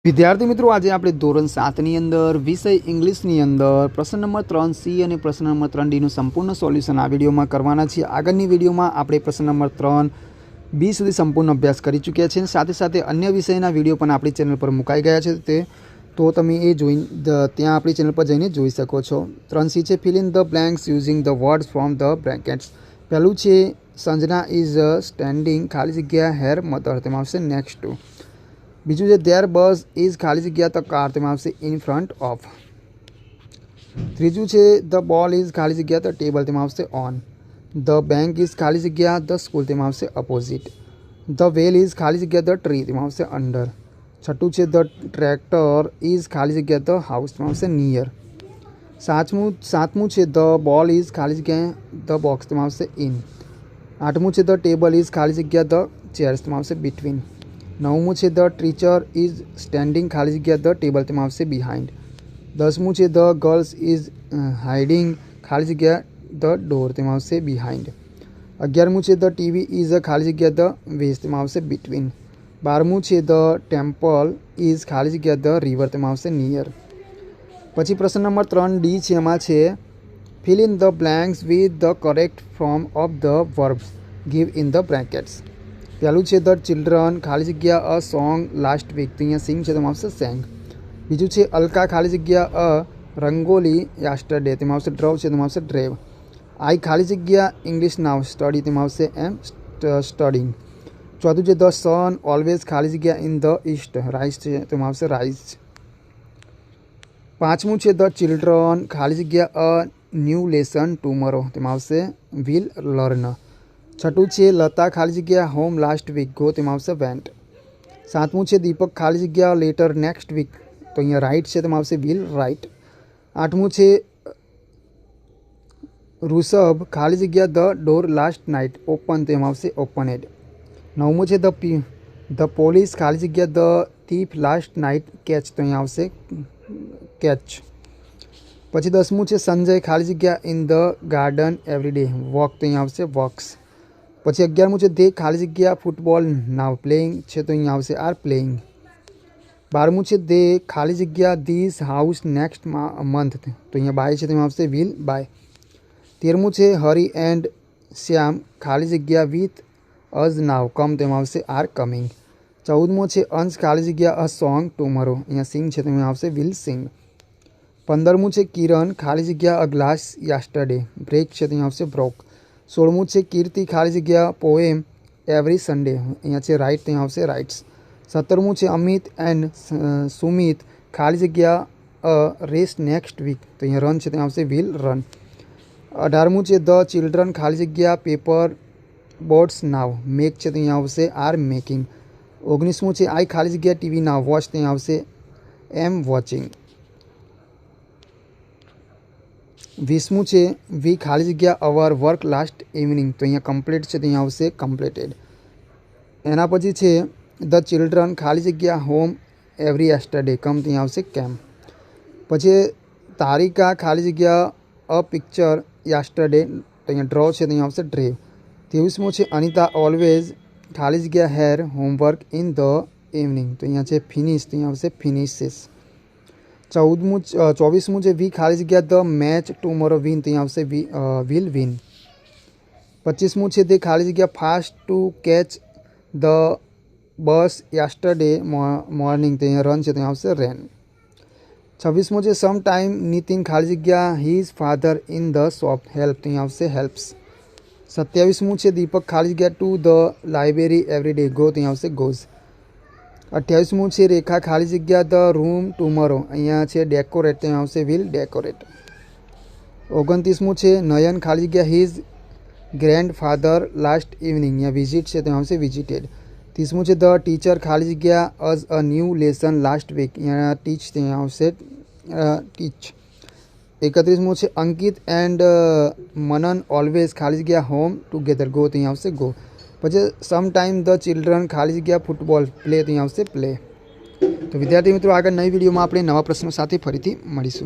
विद्यार्थी मित्रों आज आप धोरण 7 अंदर विषय इंग्लिश अंदर प्रश्न नंबर 3C और प्रश्न नंबर 3D संपूर्ण सोल्यूशन आ वीडियो में करवाना छे। आगळनी वीडियो में आप प्रश्न नंबर 3B सुधी संपूर्ण अभ्यास कर चूक्या छे। साथ साथ अन्य विषयना वीडियो पण आपणी चेनल पर मुकाई गया है, तो तमे ए त्यां आपणी चेनल पर जईने जोई शको छो। 3C छे fill in the blanks using the words from the brackets. पहलू छे संजना इज स्टेन्डिंग खाली जग्या हेर मदर, तेमां आवशे नेक्स्ट टू। बीजू है देयर बस इज खाली जग्या द कार, तेमां आवशे इन फ्रंट ऑफ। तीजू है द बॉल इज खाली जग्या द टेबल, तेमां आवशे ऑन। द बैंक इज खाली जग्या द स्कूल, तेमां आवशे अपोजिट। द वेल इज खाली जग्या द ट्री, तेमां आवशे अंडर। छठू है द ट्रेक्टर इज खाली जग्या द हाउस, तेमां आवशे नियर। सातमू है द बॉल इज खाली जग्या द बॉक्स, तेमां आवशे इन। आठमू है द टेबल इज खाली जग्या द चेयर्स, तेमां आवशे बिटवीन। नवमू है द टीचर इज स्टेन्डिंग खाली जग्या द टेबल, तेमां आवशे बिहाइंड। दसमू है द गर्ल्स इज हाइडिंग खाली जग्या द डोर, तेमां आवशे बिहाइंड। 11मू है द टीवी इज खाली जग्या द वेस्ट, तेमां आवशे बिटवीन। 12मू है द टेम्पल इज खाली जग्या द रिवर, तेमां आवशे नियर। पछी प्रश्न नंबर 3D है, एमां छे fill in the blanks with the correct form of the verbs give in the brackets. पहलू है द चिल्ड्रन खाली जग्या अ सॉन्ग लास्ट वीक, तो अँ सींग है तेमां आवशे सेंग। बीजू है अलका खाली जग्या अ रंगोली यास्टरडे, तेमां आवशे ड्रॉव है तेमां आवशे ड्रेव। आई खाली जग्या इंग्लिश नाउ स्टडी, तेमां आवशे एम स्टडिंग। चौथु है द सन ऑलवेज खाली जग्या इन द ईस्ट, राइज है तेमां आवशे राइज। पांचमू है द चिल्ड्रन खाली जग्या अ न्यू लेसन टूमरो, तेमां आवशे विल लर्न। छठू है लता खाली जग्या होम लास्ट वीक गो, तेमां आवशे वेंट। सातमू है दीपक खाली जग्या लेटर नेक्स्ट वीक, तो अँ राइट है तेमां आवशे विल राइट। आठमू है ऋषभ खाली जग्या the door last night open, तेमां आवशे ओपनेड। नवमू है द पोलिस खाली जग्या the thief last night catch, तो अँ आवशे कैच। पछी 10मू है संजय खाली जग्या in the garden everyday walk, तो अँ आवशे वॉक्स। पछी 11मू है दे खाली जग्या फूटबॉल नाउ प्लेइंग है, तो अँ आवशे आर प्लेइंग। 12मू है दे खाली जग्या दिस हाउस नेक्स्ट मंथ, तो अँ बाय है तेमां आवशे विल बाय। 13मू है हरी एंड श्याम खाली जग्या विथ अज नाउ कम, तेमां आवशे आर कमिंग। 14मू है अंश खाली जग्या अ सॉन्ग टूमरो, अँ सींग है तेमां आवशे विल सिंग। 15मू है किरण खाली जग्या अ ग्लास यास्टरडे ब्रेक है, तेमां आवशे ब्रोक। 16मू है कीर्ति खाली जग्या पोएम एवरी संडे, अँ है राइट, तो अँ आवशे राइट्स। 17मू है अमित एंड सुमित खाली जग्या अ रेस्ट नेक्स्ट वीक, तो अँ रन है तेमां आवशे विल रन। 18मू है द चिल्ड्रन खाली जग्या पेपर बोट्स नाउ मेक है, तो अँ आवशे आर मेकिंग। 19मू है आई खाली जग्या टीवी नाउ वॉच, तो अँ आवशे एम वॉचिंग। 20मू है वी खाली जग्या अवर वर्क लास्ट इवनिंग, तो अँ कम्प्लीट है, तो अँ आवशे कम्प्लीटेड। एना पछी है द चिल्ड्रन खाली जग्या होम एवरी येस्टरडे कम, तो अँ आवशे केम। पछी तारिका खाली जग्या अ पिक्चर येस्टरडे, तो अँ ड्रॉ है, तो अँ आवशे ड्रेव। 23मू है अनिता ऑलवेज खाली जग्या हेर होमवर्क इन द इवनिंग, तो अँ है फिनिश, तो अँ आवशे फिनिशिस। 24मू है वी खाली जग्या द मैच टूमोरो विन, तो अँ आवशे विल विन। 25मू है दे खाली जग्या fast to catch the bus yesterday morning, तो अँ रन है, तो अँ आवशे रेन। 26मू है सम टाइम नितिन खाली जग्या his father in the shop help, तो अँ आवशे हेल्प्स। 27मू है दीपक खाली जग्या to the library everyday go, तो अँ आवशे गोज। 28मू है रेखा खाली जग्या द रूम टूमोरो, अँ है डेकोरेट, तो अँ आवशे विल डेकोरेट। 29मू है नयन खाली जग्या his grandfather last evening, अँ विजिट है, तो अँ आवशे विजिटेड। 30मू है द टीचर खाली जग्या us a new lesson last week, अँ टीच, तो अँ आवशे टीच। 31मू है अंकित एंड मनन ऑलवेज खाली जग्या होम टुगेदर गो, तो अँ आवशे गो। पछी सम टाइम द चिल्ड्रन खाली जग्या फूटबॉल प्ले, तो अँ आवशे प्ले। तो विद्यार्थी मित्रों आगे नई वीडियो में आपणे नवा प्रश्नों साथे फरीथी मळीशुं।